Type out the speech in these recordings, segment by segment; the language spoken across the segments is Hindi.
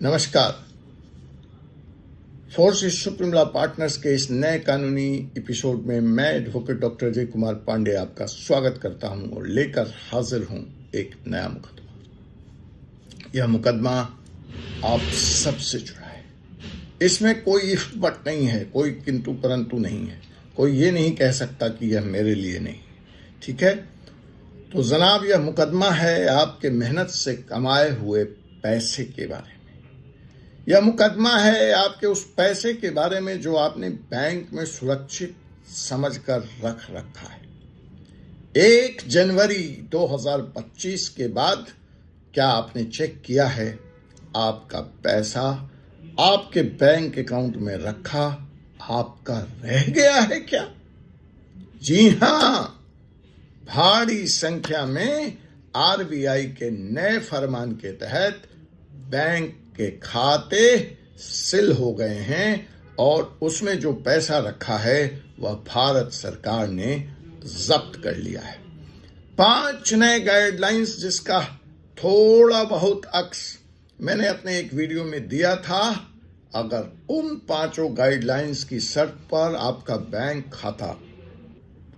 नमस्कार। फोर्स सुप्रीम लॉ पार्टनर्स के इस नए कानूनी एपिसोड में मैं एडवोकेट डॉक्टर अजय कुमार पांडे आपका स्वागत करता हूं और लेकर हाजिर हूं एक नया मुकदमा। यह मुकदमा आप सबसे जुड़ा है। इसमें कोई इफ बट नहीं है, कोई किंतु परंतु नहीं है। कोई ये नहीं कह सकता कि यह मेरे लिए नहीं, ठीक है। तो जनाब, यह मुकदमा है आपके मेहनत से कमाए हुए पैसे के बारे में। यह मुकदमा है आपके उस पैसे के बारे में जो आपने बैंक में सुरक्षित समझकर रख रखा है। 1 जनवरी 2025 के बाद क्या आपने चेक किया है आपका पैसा आपके बैंक अकाउंट में रखा आपका रह गया है क्या? जी हां, भारी संख्या में आरबीआई के नए फरमान के तहत बैंक के खाते सील हो गए हैं और उसमें जो पैसा रखा है वह भारत सरकार ने जब्त कर लिया है। 5 नए गाइडलाइंस जिसका थोड़ा बहुत अक्स मैंने अपने एक वीडियो में दिया था। अगर उन 5 गाइडलाइंस की शर्त पर आपका बैंक खाता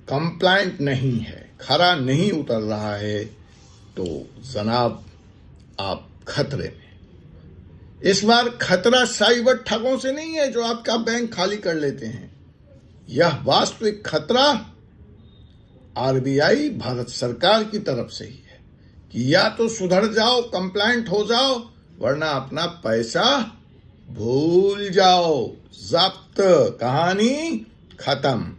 कंप्लायंट नहीं है, खरा नहीं उतर रहा है, तो जनाब आप खतरे में। इस बार खतरा साइबर ठगों से नहीं है जो आपका बैंक खाली कर लेते हैं। यह वास्तविक खतरा आरबीआई भारत सरकार की तरफ से ही है कि या तो सुधर जाओ, कंप्लायंट हो जाओ, वरना अपना पैसा भूल जाओ। जब्त, कहानी खत्म।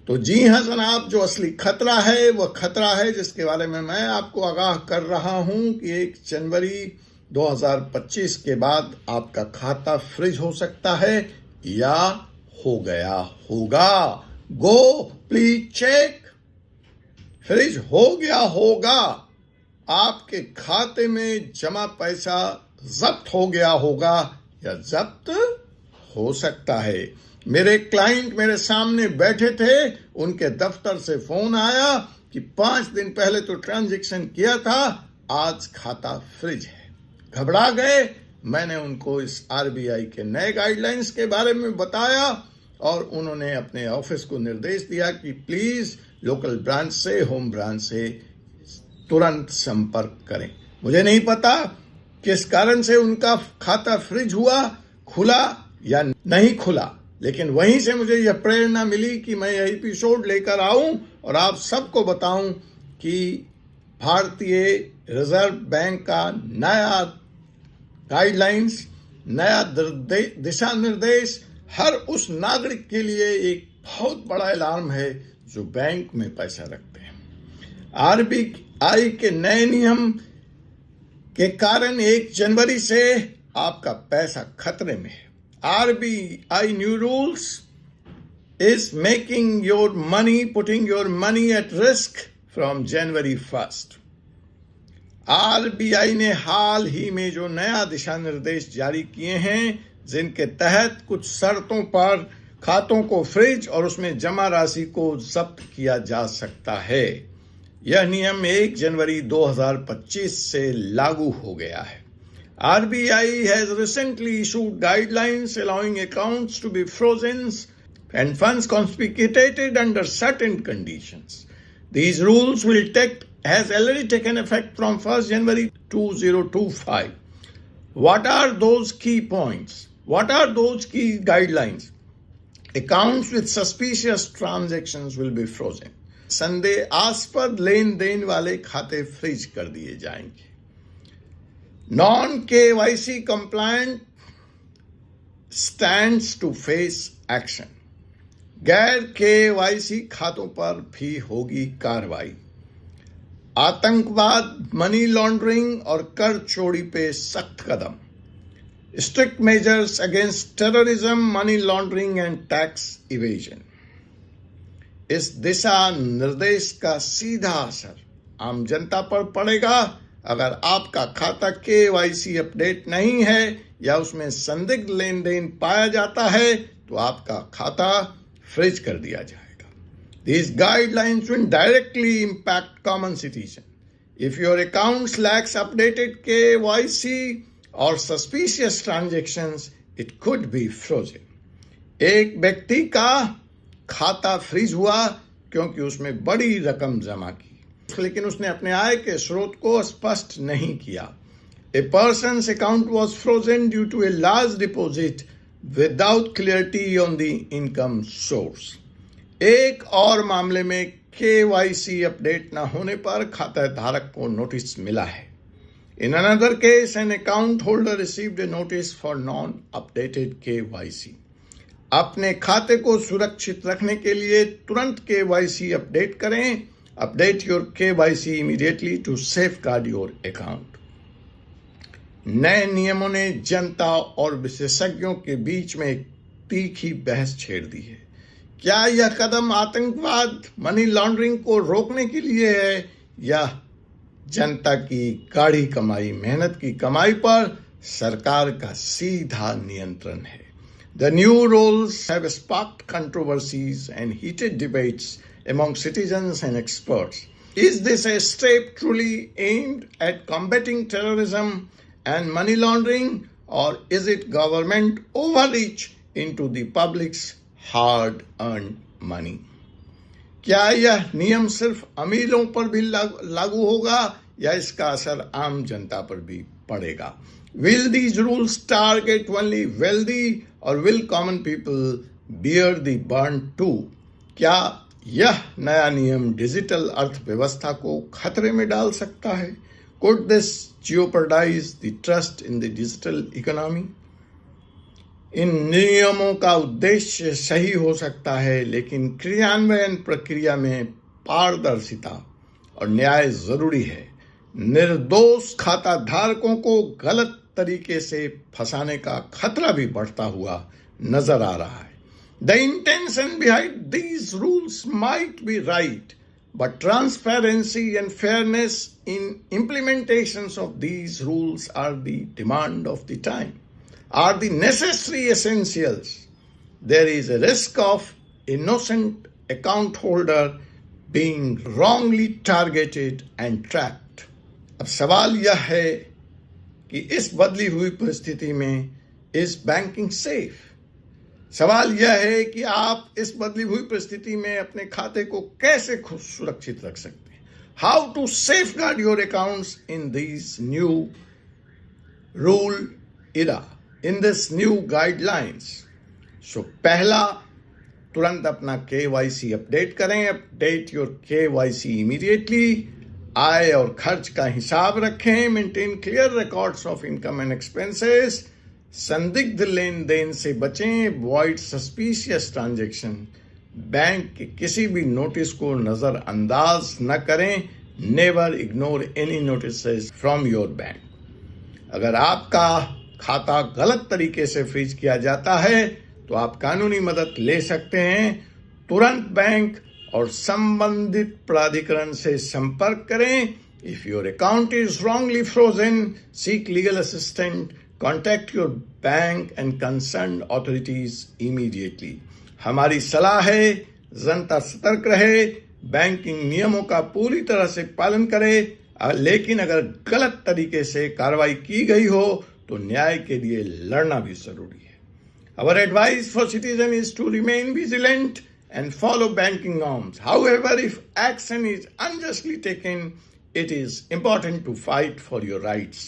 तो जी हां जनाब, जो असली खतरा है वह खतरा है जिसके बारे में मैं आपको आगाह कर रहा हूं कि 1 जनवरी 2025 के बाद आपका खाता फ्रीज हो सकता है या हो गया होगा। Go please check. फ्रीज हो गया होगा। आपके खाते में जमा पैसा जब्त हो गया होगा या जब्त हो सकता है। मेरे क्लाइंट मेरे सामने बैठे थे, उनके दफ्तर से फोन आया कि 5 दिन पहले तो ट्रांजैक्शन किया था, आज खाता फ्रीज है। घबरा गए। मैंने उनको इस आरबीआई के नए गाइडलाइंस के बारे में बताया और उन्होंने अपने ऑफिस को निर्देश दिया कि प्लीज लोकल ब्रांच से, होम ब्रांच से तुरंत संपर्क करें। मुझे नहीं पता किस कारण से उनका खाता फ्रीज हुआ, खुला या नहीं खुला, लेकिन वहीं से मुझे यह प्रेरणा मिली कि मैं यह एपिसोड लेकर आऊं और आप सबको बताऊं कि भारतीय रिजर्व बैंक का नया गाइडलाइंस, नया दिशा निर्देश हर उस नागरिक के लिए एक बहुत बड़ा अलार्म है जो बैंक में पैसा रखते हैं। आरबीआई के नए नियम के कारण 1 जनवरी से आपका पैसा खतरे में है। RBI new rules is putting your money at risk from January 1st. RBI ने हाल ही में जो नया दिशा निर्देश जारी किए हैं, जिनके तहत कुछ शर्तों पर खातों को फ्रीज और उसमें जमा राशि को जब्त किया जा सकता है। यह नियम 1 जनवरी 2025 से लागू हो गया है। RBI has recently issued guidelines allowing accounts to be frozen and funds confiscated under certain conditions. These rules has already taken effect from 1st January 2025. What are those key points? What are those key guidelines? Accounts with suspicious transactions will be frozen. संदेहास्पद लेन देन वाले खाते फ्रीज कर दिए जाएंगे। Non KYC compliant stands to face action. गैर KYC खातों पर भी होगी कार्रवाई। आतंकवाद, मनी लॉन्ड्रिंग और कर चोरी पे सख्त कदम। Strict measures against terrorism, money laundering and tax evasion. इस दिशा निर्देश का सीधा असर आम जनता पर पड़ेगा। अगर आपका खाता KYC अपडेट नहीं है या उसमें संदिग्ध लेन देन पाया जाता है तो आपका खाता फ्रीज कर दिया जाएगा। These guidelines will directly impact common citizen. If your accounts lacks updated KYC or suspicious transactions, it could be frozen. एक व्यक्ति का खाता फ्रीज हुआ क्योंकि उसमें बड़ी रकम जमा की, लेकिन उसने अपने आय के स्रोत को स्पष्ट नहीं किया. A person's account was frozen due to a large deposit without clarity on the income source. एक और मामले में KYC अपडेट न होने पर खाता धारक को नोटिस मिला है. In another case, an account holder received a notice for non-updated KYC. अपने खाते को सुरक्षित रखने के लिए तुरंत KYC अपडेट करें. Update your KYC immediately to safeguard your account. नए नियमों ने जनता और विशेषज्ञों के बीच में एक तीखी बहस छेड़ दी है. क्या यह कदम आतंकवाद, मनी लॉन्ड्रिंग को रोकने के लिए है या जनता की गाढ़ी कमाई, मेहनत की कमाई पर सरकार का सीधा नियंत्रण है? The new rules have sparked controversies and heated debates among citizens and experts. Is this a step truly aimed at combating terrorism and money laundering, or is it government overreach into the public's hard-earned money? क्या यह नियम सिर्फ अमीरों पर भी लागू होगा या इसका असर आम जनता पर भी पड़ेगा? Will these rules target only wealthy or will common people bear the burn too? क्या यह नया नियम डिजिटल अर्थव्यवस्था को खतरे में डाल सकता है? Could this jeopardize the trust in the digital economy? इन नियमों का उद्देश्य सही हो सकता है, लेकिन क्रियान्वयन प्रक्रिया में पारदर्शिता और न्याय जरूरी है. निर्दोष खाता धारकों को गलत तरीके से फंसाने का खतरा भी बढ़ता हुआ नजर आ रहा है. The intention behind these rules might be right, but transparency and fairness in implementations of these rules are the demand of the time, are the necessary essentials. There is a risk of innocent account holder being wrongly targeted and trapped. अब सवाल यह है कि इस बदली हुई परिस्थिति में इज बैंकिंग सेफ? सवाल यह है कि आप इस बदली हुई परिस्थिति में अपने खाते को कैसे खुद सुरक्षित रख सकते हैं? How to safeguard your accounts in this new rule era, in this new guidelines. So पहला, तुरंत अपना KYC अपडेट करें. Update your KYC immediately. आय और खर्च का हिसाब रखें. Maintain clear records of income and expenses. संदिग्ध लेन देन से बचें. Avoid suspicious transaction. बैंक के किसी भी नोटिस को नजरअंदाज न करें. Never ignore any notices from your bank. अगर आपका खाता गलत तरीके से फ्रीज किया जाता है तो आप कानूनी मदद ले सकते हैं. तुरंत बैंक और संबंधित प्राधिकरण से संपर्क करें. If your account is wrongly frozen, seek legal assistant. Contact your bank and concerned authorities immediately. हमारी सलाह है, जनता सतर्क रहे, बैंकिंग नियमों का पूरी तरह से पालन करे, लेकिन अगर गलत तरीके से कार्रवाई की गई हो तो न्याय के लिए लड़ना भी जरूरी है. Our advice for citizens is to remain vigilant and follow banking norms. However, if action is unjustly taken, it is important to fight for your rights.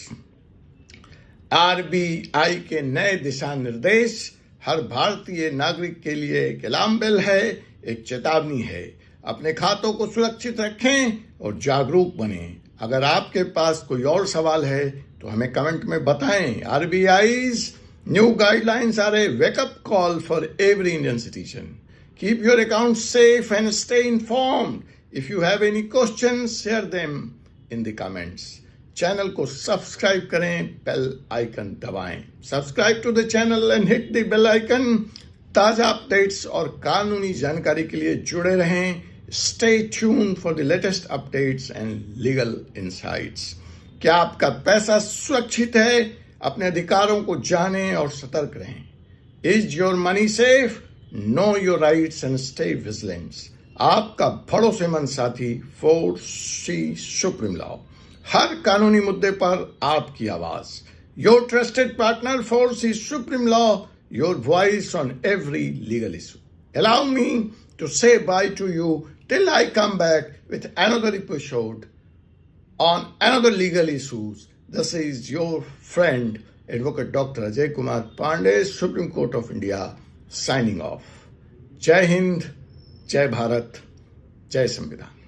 RBI के नए दिशा निर्देश हर भारतीय नागरिक के लिए एक अलार्म बेल है, एक चेतावनी है. अपने खातों को सुरक्षित रखें और जागरूक बनें. अगर आपके पास कोई और सवाल है तो हमें कमेंट में बताएं. RBI's new guidelines are a wake-up call for every Indian citizen. Keep your accounts safe and stay informed. If you have any questions, share them in the comments. Channel को सब्सक्राइब करें, बेल आइकन दबाएं. Subscribe to the channel and hit the bell icon. ताजा अपडेट्स और कानूनी जानकारी के लिए जुड़े रहें. Stay tuned for the latest updates and legal insights. क्या आपका पैसा सुरक्षित है? अपने अधिकारों को जानें और सतर्क रहें. Is your money safe? Know your rights and stay vigilant. आपका भरोसेमंद साथी 4C सुप्रीम लॉ. हर कानूनी मुद्दे पर आपकी आवाज. your trusted partner for the Supreme Law, your voice on every legal issue. Allow me to say bye to you till I come back with another episode on another legal issues. This is your friend, Advocate Dr. Ajay Kumar Pandey, Supreme Court of India, signing off. Jai Hind, Jai Bharat, Jai Samvidhan.